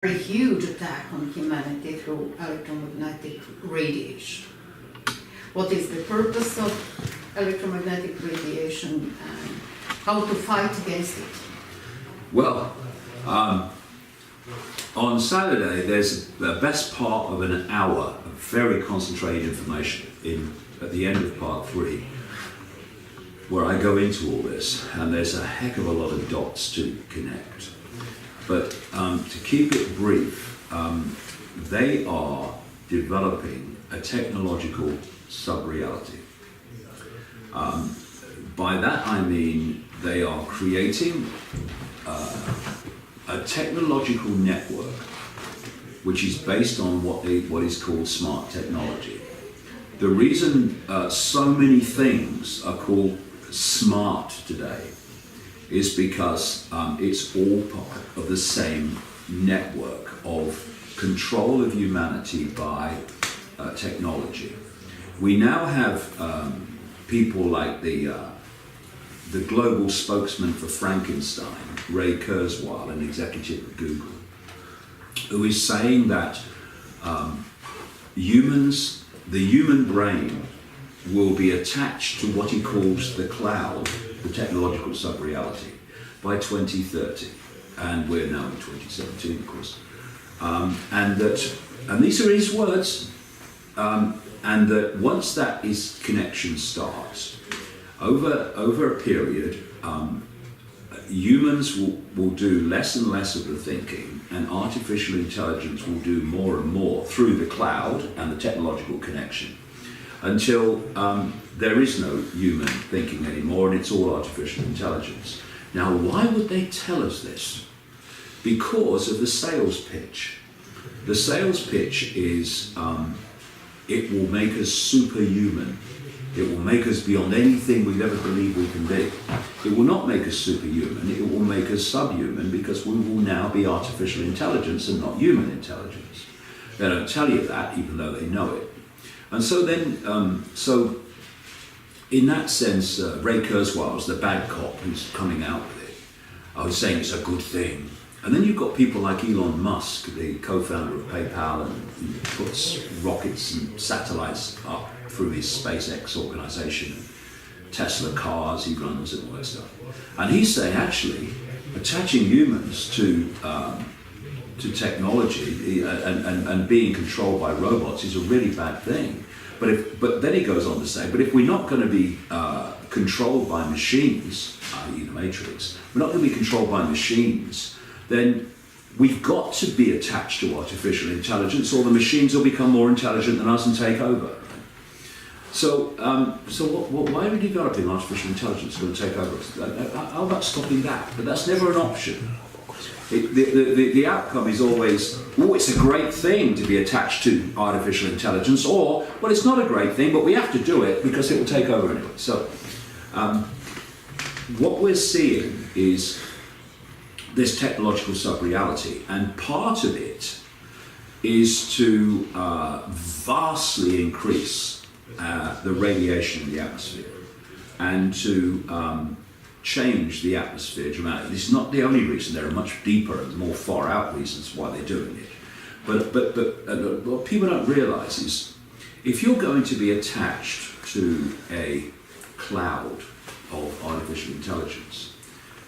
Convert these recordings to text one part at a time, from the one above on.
very huge attack on humanity through electromagnetic radiation. What is the purpose of electromagnetic radiation and how to fight against it? Well, on Saturday there's the best part of an hour of very concentrated information at the end of part 3, where I go into all this, and there's a heck of a lot of dots to connect. But to keep it brief, they are developing a technological sub-reality. By that I mean they are creating a technological network which is based on what is called smart technology. The reason so many things are called smart today is because it's all part of the same network of control of humanity by technology. We now have people like the global spokesman for Frankenstein, Ray Kurzweil, an executive at Google, who is saying that the human brain will be attached to what he calls the cloud, the technological sub-reality, by 2030, and we're now in 2017, of course. And these are his words, and that once that connection starts, over a period, humans will do less and less of the thinking, and artificial intelligence will do more and more through the cloud and the technological connection, until there is no human thinking anymore, and it's all artificial intelligence. Now, why would they tell us this? Because of the sales pitch. The sales pitch is it will make us superhuman. It will make us beyond anything we've ever believed we can be. It will not make us superhuman, it will make us subhuman, because we will now be artificial intelligence and not human intelligence. They don't tell you that, even though they know it. And so then, so in that sense, Ray Kurzweil is the bad cop who's coming out with it. I was saying it's a good thing. And then you've got people like Elon Musk, the co-founder of PayPal, and he puts rockets and satellites up through his SpaceX organization, and Tesla cars he runs and all that stuff. And he's saying, actually, attaching humans to technology and being controlled by robots is a really bad thing. But then he goes on to say, but if we're not going to be controlled by machines, i.e. the Matrix, we're not going to be controlled by machines, then we've got to be attached to artificial intelligence, or the machines will become more intelligent than us and take over. So why are we developing artificial intelligence going to take over us? How about stopping that? But that's never an option. The outcome is always, oh, it's a great thing to be attached to artificial intelligence, or, well, it's not a great thing, but we have to do it because it will take over anyway. So what we're seeing is this technological sub-reality, and part of it is to vastly increase the radiation in the atmosphere and to change the atmosphere dramatically. This is not the only reason. There are much deeper and more far out reasons why they're doing it. But what people don't realize is, if you're going to be attached to a cloud of artificial intelligence,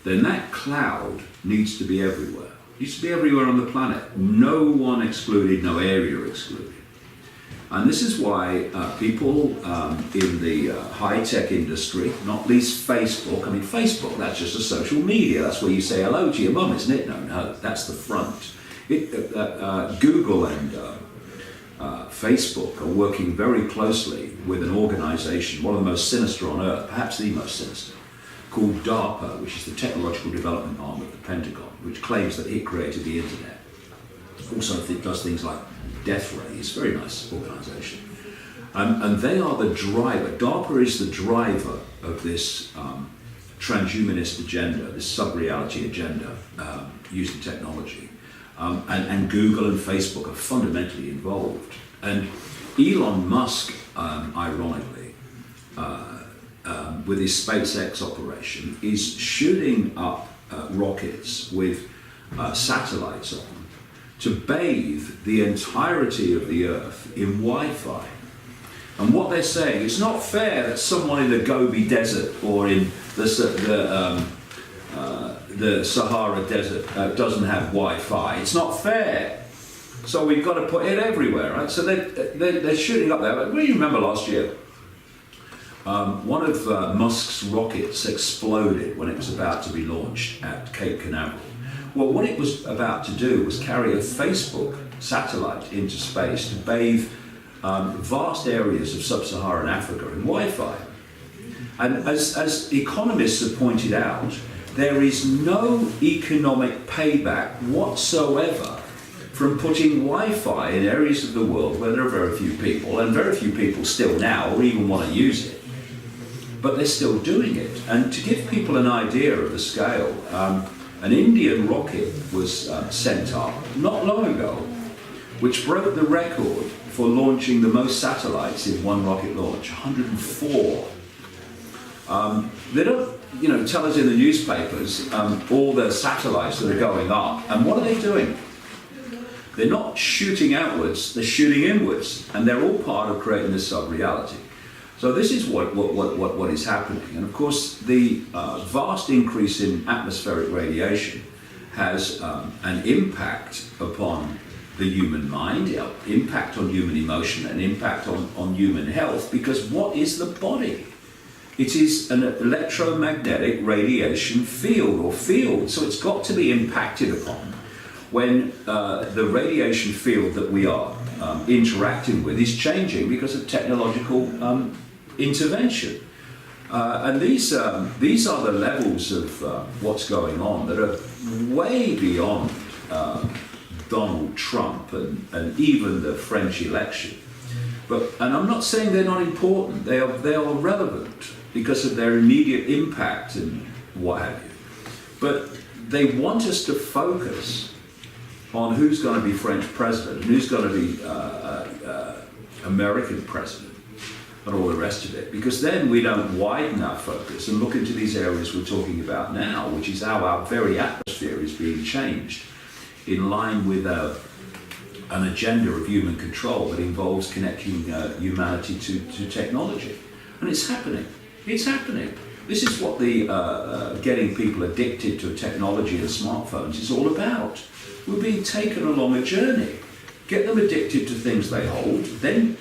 then that cloud needs to be everywhere. It needs to be everywhere on the planet. No one excluded, no area excluded. And this is why people in the high-tech industry, not least Facebook, I mean, Facebook, that's just a social media. That's where you say hello to your mum, isn't it? No, that's the front. Google and Facebook are working very closely with an organization, one of the most sinister on earth, perhaps the most sinister, called DARPA, which is the technological development arm of the Pentagon, which claims that it created the internet. Also does things like death rays, very nice organization. And they are the driver. DARPA is the driver of this transhumanist agenda, this sub-reality agenda using technology. And Google and Facebook are fundamentally involved. And Elon Musk, ironically, with his SpaceX operation, is shooting up rockets with satellites on to bathe the entirety of the earth in Wi-Fi. And what they're saying, it's not fair that someone in the Gobi Desert or in the Sahara Desert doesn't have Wi-Fi. It's not fair. So we've got to put it everywhere, right? So they're shooting up there. But you remember last year, one of Musk's rockets exploded when it was about to be launched at Cape Canaveral. Well, what it was about to do was carry a Facebook satellite into space to bathe vast areas of sub-Saharan Africa in Wi-Fi. And as economists have pointed out, there is no economic payback whatsoever from putting Wi-Fi in areas of the world where there are very few people, and very few people still now or even want to use it. But they're still doing it. And to give people an idea of the scale, an Indian rocket was sent up not long ago, which broke the record for launching the most satellites in one rocket launch, 104. They don't, tell us in the newspapers all the satellites that are going up. And what are they doing? They're not shooting outwards, they're shooting inwards. And they're all part of creating this sub-reality. So this is what is happening. And of course, the vast increase in atmospheric radiation has an impact upon the human mind, impact on human emotion, and impact on human health, because what is the body? It is an electromagnetic radiation field, so it's got to be impacted upon when the radiation field that we are interacting with is changing because of technological intervention. And these are the levels of what's going on that are way beyond Donald Trump and even the French election. And I'm not saying they're not important, they are relevant because of their immediate impact and what have you. But they want us to focus on who's going to be French president and who's going to be American president and all the rest of it, because then we don't widen our focus and look into these areas we're talking about now, which is how our very atmosphere is being changed in line with an agenda of human control that involves connecting humanity to technology. And it's happening. It's happening. This is what the getting people addicted to technology and smartphones is all about. We're being taken along a journey. Get them addicted to things they hold, then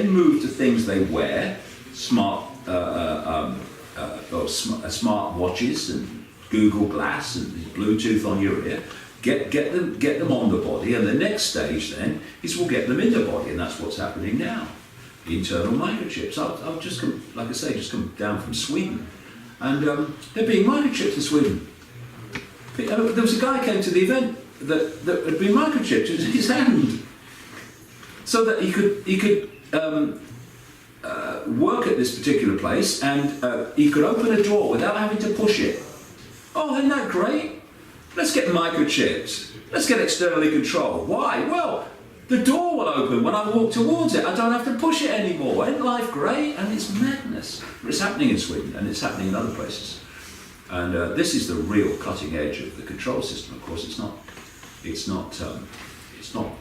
move to things they wear, smart watches and Google Glass and Bluetooth on your ear. Get them on the body, and the next stage then is we'll get them in the body, and that's what's happening now. Internal microchips. I've just come, like I say, just come down from Sweden, and they're being microchipped in Sweden. There was a guy came to the event that had been microchipped in his hand, so that he could work at this particular place, and he could open a door without having to push it. Oh, isn't that great? Let's get microchips. Let's get externally controlled. Why? Well, the door will open when I walk towards it. I don't have to push it anymore. Ain't life great? And it's madness. But it's happening in Sweden, and it's happening in other places. And this is the real cutting edge of the control system. Of course, it's not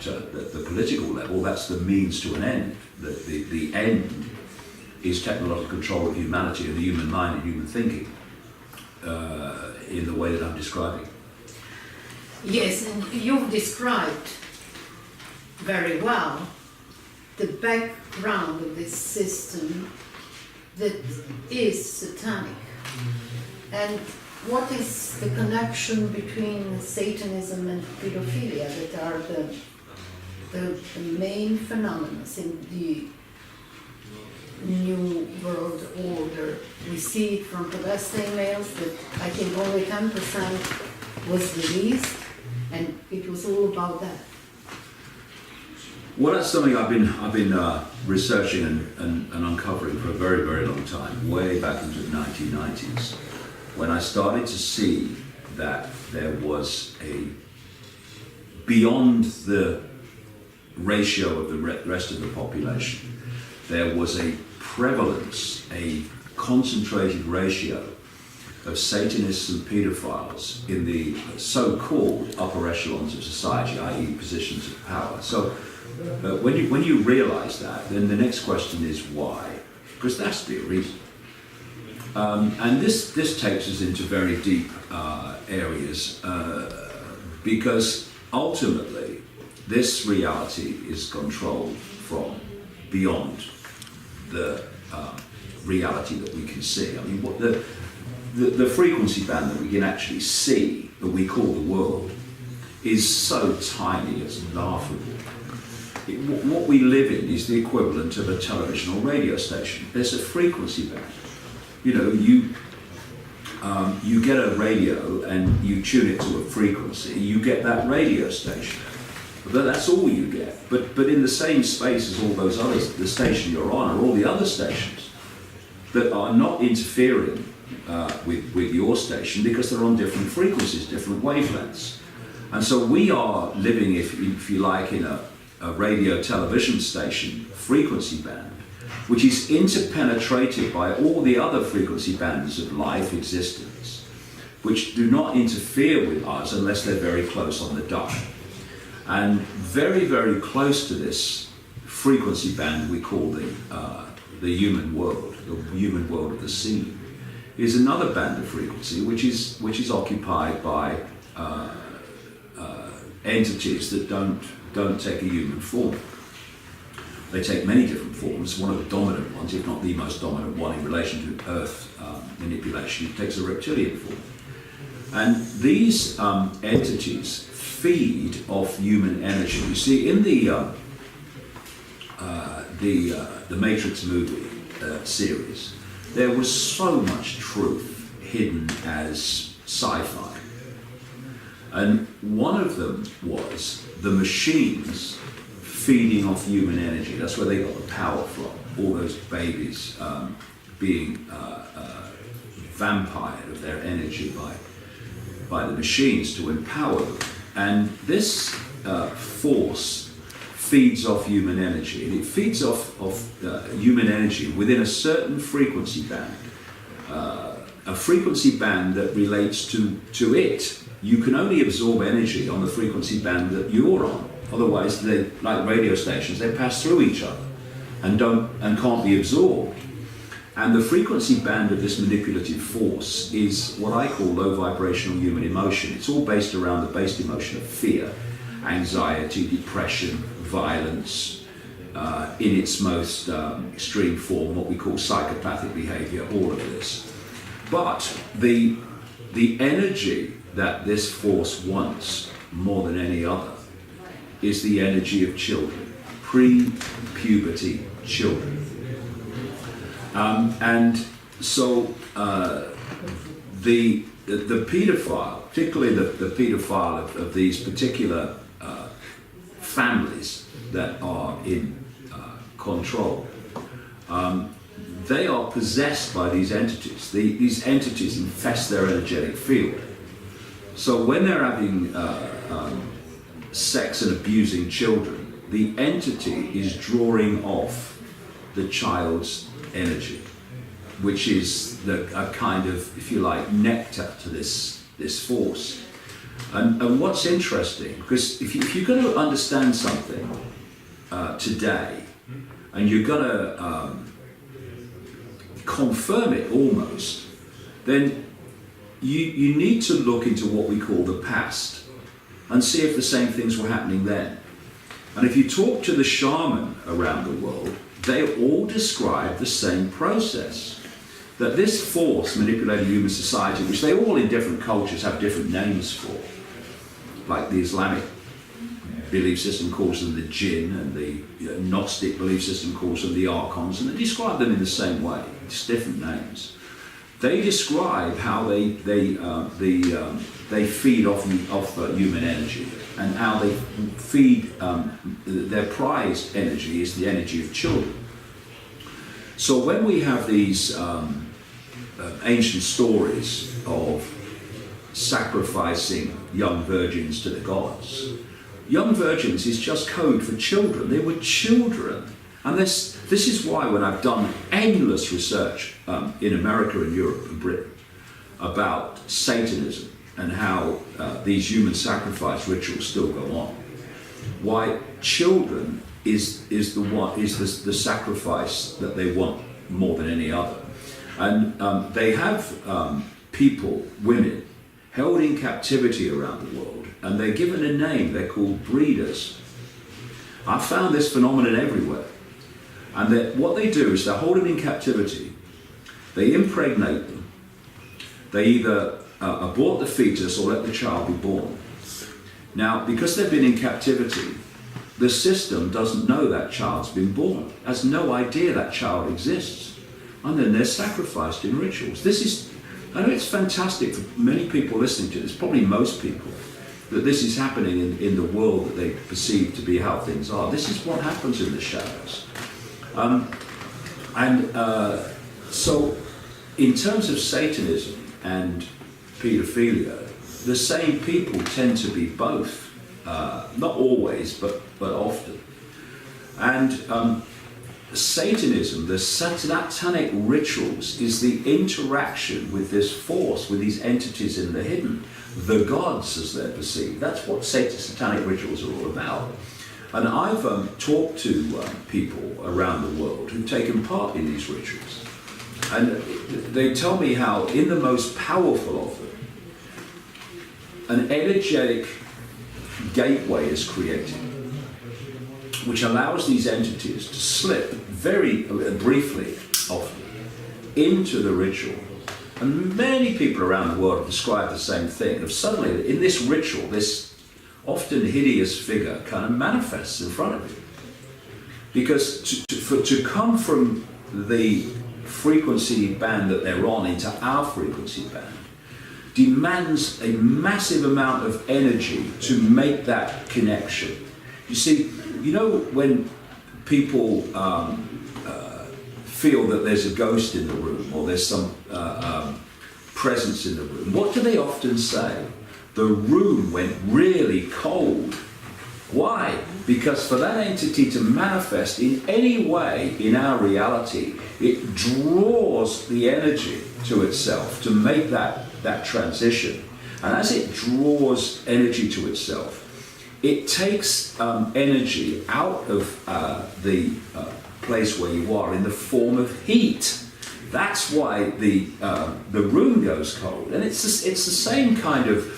the political level. That's the means to an end. The end is technological control of humanity and the human mind and human thinking in the way that I'm describing. Yes, and you've described very well the background of this system that is satanic. And what is the connection between Satanism and pedophilia that are the main phenomena in the New World Order? We see it from protesting males that I think only 10% was released, and it was all about that. Well, that's something I've been researching and uncovering for a very, very long time, way back into the 1990s, when I started to see that there was beyond the ratio of the rest of the population, there was a prevalence, a concentrated ratio of Satanists and paedophiles in the so-called upper echelons of society, i.e. positions of power. So when you realise that, then the next question is why? Because there has to be a reason. And this takes us into very deep areas because ultimately this reality is controlled from beyond the reality that we can see. I mean, what the frequency band that we can actually see, that we call the world, is so tiny it's laughable. What we live in is the equivalent of a television or radio station. There's a frequency band. You know, you get a radio and you tune it to a frequency, you get that radio station. But that's all you get. But in the same space as all those others, the station you're on are all the other stations that are not interfering with your station because they're on different frequencies, different wavelengths. And so we are living, if you like, in a radio television station frequency band, which is interpenetrated by all the other frequency bands of life existence, which do not interfere with us unless they're very close on the dial. And very, very close to this frequency band we call the human world of the scene, is another band of frequency which is occupied by entities that don't take a human form. They take many different forms. One of the dominant ones, if not the most dominant one in relation to Earth manipulation, takes a reptilian form. And these entities feed off human energy. You see, in the Matrix movie series, there was so much truth hidden as sci-fi. And one of them was the machines feeding off human energy. That's where they got the power from. All those babies being vampired of their energy by the machines to empower them. And this force feeds off human energy. And it feeds off human energy within a certain frequency band. A frequency band that relates to it. You can only absorb energy on the frequency band that you're on. Otherwise, they, like radio stations, they pass through each other and can't be absorbed. And the frequency band of this manipulative force is what I call low vibrational human emotion. It's all based around the base emotion of fear, anxiety, depression, violence, in its most extreme form, what we call psychopathic behavior, all of this. But the energy that this force wants more than any other is the energy of children, pre-puberty children. And so the paedophile, particularly the paedophile of these particular families that are in control, they are possessed by these entities. These entities infest their energetic field. So when they're having sex and abusing children, the entity is drawing off the child's energy, which is a kind of, if you like, nectar to this force. And what's interesting, because if you're going to understand something today, and you're going to confirm it almost, then you need to look into what we call the past and see if the same things were happening then. And if you talk to the shaman around the world, they all describe the same process. That this force manipulating human society, which they all in different cultures have different names for, like the Islamic belief system calls them the jinn, and the Gnostic belief system calls them the archons, and they describe them in the same way, just different names. They describe how they feed off human energy, and how they feed their prized energy is the energy of children. So when we have these ancient stories of sacrificing young virgins to the gods, young virgins is just code for children. They were children. And this is why when I've done endless research in America and Europe and Britain, about Satanism and how these human sacrifice rituals still go on. Why children is the sacrifice that they want more than any other. And they have people, women, held in captivity around the world, and they're given a name. They're called breeders. I've found this phenomenon everywhere. And what they do is they hold them in captivity, they impregnate them, they either abort the fetus or let the child be born. Now, because they've been in captivity, the system doesn't know that child's been born, has no idea that child exists, and then they're sacrificed in rituals. I know it's fantastic for many people listening to this, probably most people, that this is happening in the world that they perceive to be how things are. This is what happens in the shadows. So in terms of Satanism and paedophilia, the same people tend to be both, not always, but often. And Satanism, the satanic rituals, is the interaction with this force, with these entities in the hidden, the gods as they're perceived. That's what satanic rituals are all about. And I've talked to people around the world who've taken part in these rituals. And they tell me how, in the most powerful of them, an energetic gateway is created, which allows these entities to slip very briefly, often, into the ritual. And many people around the world have described the same thing. Of suddenly, in this ritual, this often hideous figure kind of manifests in front of you. Because to come from the frequency band that they're on into our frequency band demands a massive amount of energy to make that connection. You see, you know when people feel that there's a ghost in the room or there's some presence in the room, what do they often say? The room went really cold. Why? Because for that entity to manifest in any way in our reality, it draws the energy to itself to make that transition. And as it draws energy to itself, it takes energy out of the place where you are in the form of heat. That's why the room goes cold. And it's the same kind of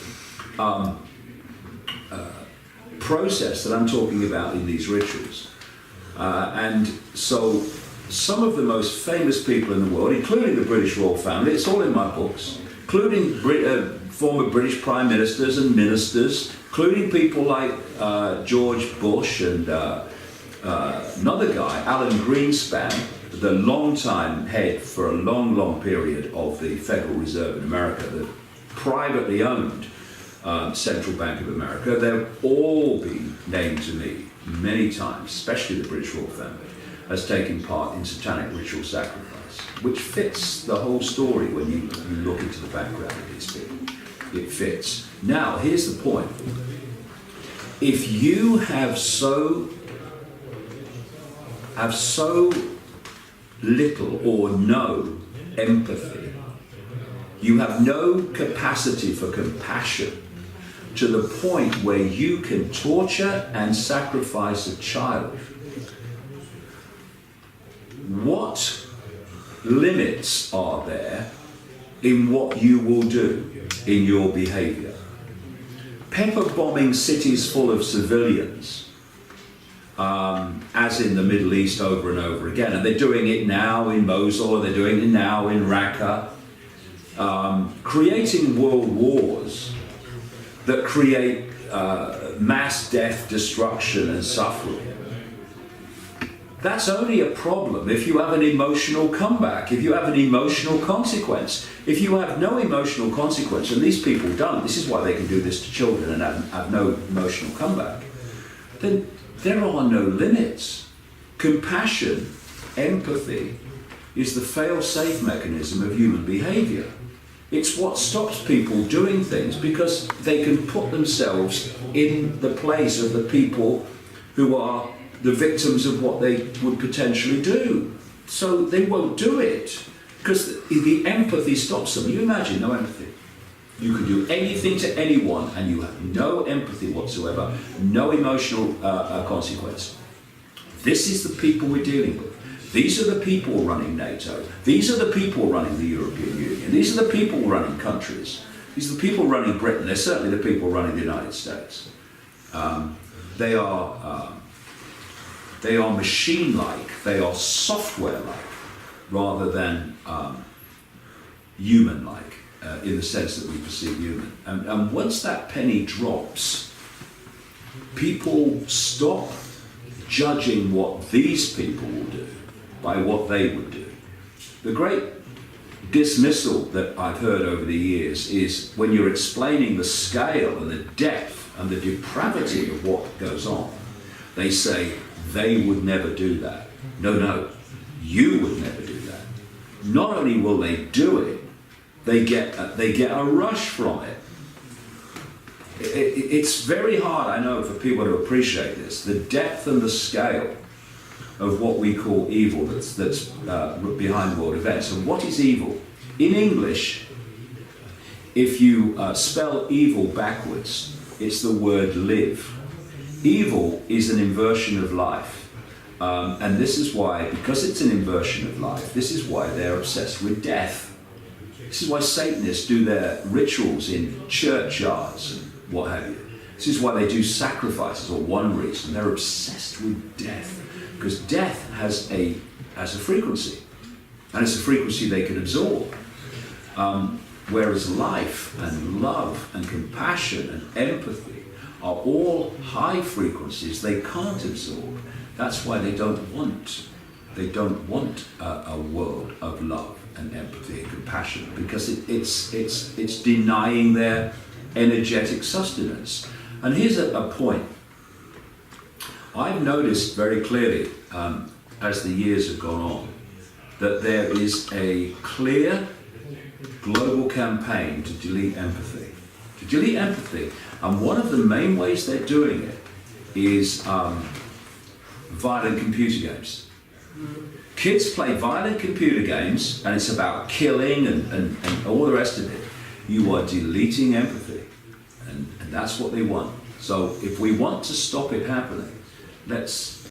process that I'm talking about in these rituals. And so some of the most famous people in the world, including the British royal family, it's all in my books, including former British prime ministers and ministers, including people like George Bush and another guy, Alan Greenspan, the long-time head for a long period of the Federal Reserve in America, the privately owned Central Bank of America. They've all been named to me many times, especially the British royal family, as taking part in satanic ritual sacrifice, which fits the whole story when you look into the background of these people. It fits. Now, here's the point. If you have so little or no empathy, you have no capacity for compassion to the point where you can torture and sacrifice a child, what limits are there in what you will do in your behavior? Pepper bombing cities full of civilians, as in the Middle East over and over again, and they're doing it now in Mosul, or they're doing it now in Raqqa, creating world wars that create mass death, destruction and suffering. That's only a problem if you have an emotional comeback, if you have an emotional consequence. If you have no emotional consequence, and these people don't, this is why they can do this to children and have no emotional comeback, then there are no limits. Compassion, empathy, is the fail-safe mechanism of human behavior. It's what stops people doing things, because they can put themselves in the place of the people who are the victims of what they would potentially do. So they won't do it. Because the empathy stops them. You imagine no empathy. You can do anything to anyone and you have no empathy whatsoever, no emotional consequence. This is the people we're dealing with. These are the people running NATO. These are the people running the European Union. These are the people running countries. These are the people running Britain. They're certainly the people running the United States. They are machine-like. They are software-like rather than human-like in the sense that we perceive human. And once that penny drops, people stop judging what these people will do by what they would do. The great dismissal that I've heard over the years is when you're explaining the scale and the depth and the depravity of what goes on, they say they would never do that. No, you would never do that. Not only will they do it, they get a rush from it. It's very hard, I know, for people to appreciate this, the depth and the scale of what we call evil that's behind world events. And what is evil? In English, if you spell evil backwards, it's the word live. Evil is an inversion of life. And this is why, because it's an inversion of life, this is why they're obsessed with death. This is why Satanists do their rituals in churchyards and what have you. This is why they do sacrifices, or one reason. They're obsessed with death. Because death has a frequency, and it's a frequency they can absorb. Whereas life and love and compassion and empathy are all high frequencies they can't absorb. That's why they don't want a world of love and empathy and compassion, because it's denying their energetic sustenance. And here's a point. I've noticed very clearly as the years have gone on that there is a clear global campaign to delete empathy. To delete empathy. And one of the main ways they're doing it is violent computer games. Kids play violent computer games and it's about killing and all the rest of it. You are deleting empathy. And that's what they want. So if we want to stop it happening, let's